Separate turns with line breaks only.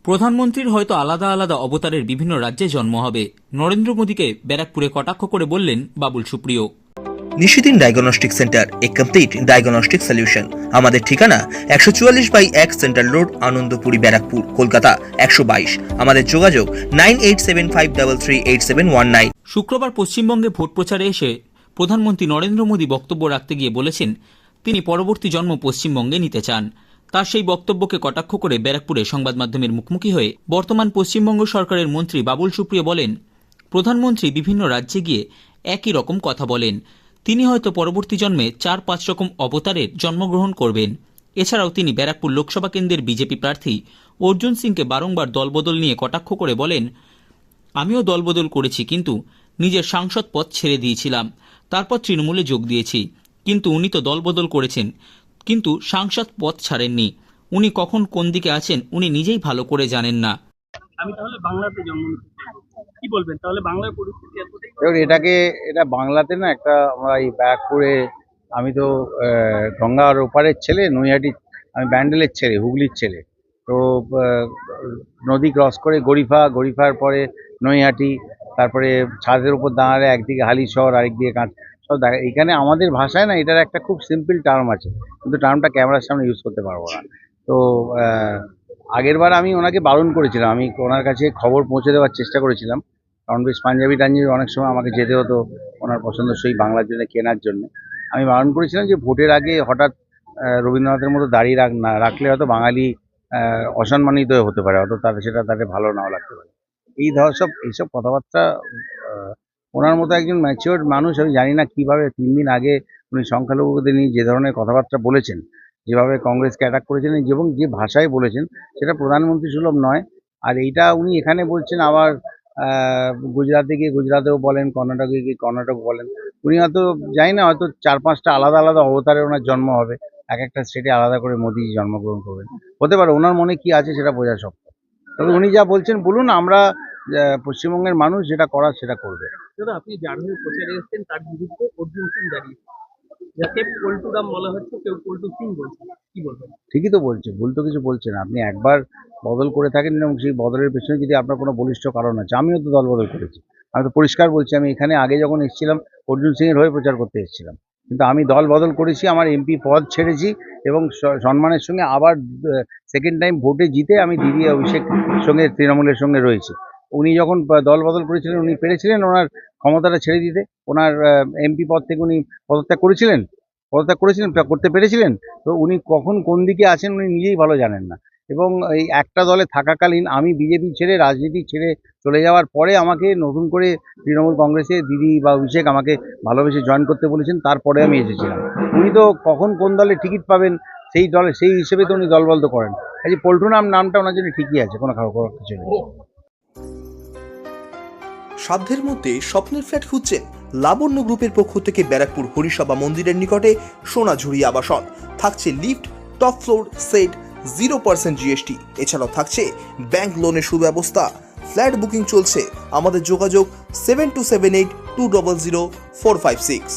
প্রধানমন্ত্রীর হয়তো আলাদা আলাদা অবতারের বিভিন্ন রাজ্যে জন্ম হবে। নরেন্দ্র মোদীকে ব্যারাকপুরে কটাক্ষ করে বললেন বাবুল সুপ্রিয়।
নিশিদিন ডায়াগনস্টিক সেন্টার, এ কমপ্লিট ডায়াগনস্টিক সলিউশন। আমাদের ঠিকানা 144/1 সেন্ট্রাল রোড, আনন্দপুরি, ব্যারাকপুর, কলকাতা 122। আমাদের যোগাযোগ 9875338719।
শুক্রবার পশ্চিমবঙ্গে ভোট প্রচারে এসে প্রধানমন্ত্রী নরেন্দ্র মোদী বক্তব্য রাখতে গিয়ে বলেছেন তিনি পরবর্তী জন্ম পশ্চিমবঙ্গে নিতে চান। তার সেই বক্তব্যকে কটাক্ষ করে ব্যারাকপুরে সংবাদ মাধ্যমের মুখোমুখি হয়ে বর্তমান পশ্চিমবঙ্গ সরকারের মন্ত্রী বাবুল সুপ্রিয় বলেন, প্রধানমন্ত্রী বিভিন্ন রাজ্যে গিয়ে একই রকম কথা বলেন। তিনি হয়তো পরবর্তী জন্মে 4-5 রকম অবতারের জন্মগ্রহণ করবেন। এছাড়াও তিনি ব্যারাকপুর লোকসভা কেন্দ্রের বিজেপি প্রার্থী অর্জুন সিংকে বারংবার দলবদল নিয়ে কটাক্ষ করে বলেন, আমিও দলবদল করেছি, কিন্তু নিজের সাংসদ পদ ছেড়ে দিয়েছিলাম, তারপর তৃণমূলে যোগ দিয়েছি। কিন্তু উনি তো দলবদল করেছেন, কিন্তু সাংসদ পদ ছাড়েননি। উনি কখন কোন দিকে আছেন উনি নিজেই ভালো করে জানেন না।
আমি তাহলে বাংলাতে জন্ম নিতে চাইবো। কি বলবেন তাহলে বাংলার পরিস্থিতি এতটাই?
দেখুন, এটা বাংলাতে না, একটা আমরা এই ব্যারাকপুরে, আমি তো গঙ্গার ওপারের ছেলে, নৈহাটি, আমি ব্যান্ডেলের ছেলে, হুগলির ছেলে। তো নদী ক্রস করে গরিফার পরে নৈহাটি, তারপরে ছাদের উপর দাঁড়ালে একদিকে হালিশহর, আরেকদিকে কাঁচ সব দেখা। এখানে আমাদের ভাষায় না এটার একটা খুব সিম্পল টার্ম আছে, কিন্তু টার্মটা ক্যামেরার সামনে ইউজ করতে পারবো না। তো আগের বার আমি ওনাকে বারণ করেছিলাম, আমি ওনার কাছে খবর পৌঁছে দেওয়ার চেষ্টা করেছিলাম, কারণ বেশ পাঞ্জাবি অনেক সময় আমাকে যেতে হতো ওনার পছন্দসই বাংলার জন্য কেনার জন্য। আমি বারণ করেছিলাম যে ভোটের আগে হঠাৎ রবীন্দ্রনাথের মতো দাঁড়িয়ে রাখলে হয়তো বাঙালি অসম্মানিত হতে পারে, হয়তো সেটা তাদের ভালো নাও লাগতে পারে। এইসব কথাবার্তা ওনার মতো একজন ম্যাচিওর মানুষ, আমি জানি না কিভাবে 3 দিন আগে উনি সংখ্যালঘুদের নিয়ে যে ধরনের কথাবার্তা বলেছেন, যেভাবে কংগ্রেসকে অ্যাটাক করেছেন এবং যে ভাষায় বলেছেন, সেটা প্রধানমন্ত্রী সুলভ নয়। আর এইটা উনি এখানে বলছেন, আবার গুজরাটে গিয়ে গুজরাটেও বলেন, কর্ণাটকে গিয়ে কর্ণাটক বলেন। উনি হয়তো জানি না, হয়তো 4-5টা আলাদা আলাদা অবতারে ওনার জন্ম হবে, এক একটা স্টেটে আলাদা করে মোদি জন্মগ্রহণ করবেন, হতে পারে। ওনার মনে কি আছে সেটা বোঝা শক্ত। তবে উনি যা বলছেন বলুন, আমরা পশ্চিমবঙ্গের মানুষ যেটা করার সেটা করবে।
দাদা, আপনি যার হয়ে প্রচারে এসেছেন তার বিরুদ্ধে অর্জুন সিং দাঁড়িয়েছে, যাকে পল্টুরাম বলা হচ্ছে, কেউ পল্টু সিং বলছে, কি বলবেন?
ঠিকই তো বলছে, ভুল তো কিছু বলছে না। আপনি একবার বদল করে থাকেন এবং সেই বদলের পেছনে যদি আপনার কোনো বলিষ্ঠ কারণ আছে, আমিও তো দল বদল করেছি। আমি তো পরিষ্কার বলছি, আমি এখানে আগে যখন এসেছিলাম অর্জুন সিংয়ের হয়ে প্রচার করতে এসেছিলাম, কিন্তু আমি দল বদল করেছি, আমার এমপি পদ ছেড়েছি এবং সম্মানের সঙ্গে আবার সেকেন্ড টাইম ভোটে জিতে আমি দিদি অভিষেক সঙ্গে তৃণমূলের সঙ্গে রয়েছি। উনি যখন দল বদল করেছিলেন, উনি পেরেছিলেন ওনার ক্ষমতাটা ছেড়ে দিতে? ওনার এমপি পদ থেকে উনি পদত্যাগ করেছিলেন, করতে পেরেছিলেন? তো উনি কখন কোন দিকে আছেন উনি নিজেই ভালো জানেন না। এবং এই একটা দলে থাকাকালীন আমি বিজেপি ছেড়ে, রাজনীতি ছেড়ে চলে যাওয়ার পরে আমাকে নতুন করে তৃণমূল কংগ্রেসে দিদি বা অভিষেক আমাকে ভালোবেসে জয়েন করতে বলেছেন, তারপরে আমি এসেছিলাম। উনি তো কখন কোন দলে টিকিট পাবেন সেই হিসেবে তো উনি দলবদল করেন। কাজে পল্টু নামটা ওনার জন্য ঠিকই আছে, কোনো খারাপ কিছু নেই।
সাধ্যের মধ্যে স্বপ্নের ফ্ল্যাট খুঁজছেন? লাবণ্য গ্রুপের পক্ষ থেকে ব্যারাকপুর হরিসভা মন্দিরের নিকটে সোনাঝুরি আবাসন। থাকছে lift, top floor, set, 0% GST। এছাড়াও থাকছে ব্যাংক লোনের সুব্যবস্থা। ফ্ল্যাট বুকিং চলছে। আমাদের যোগাযোগ 7278200456।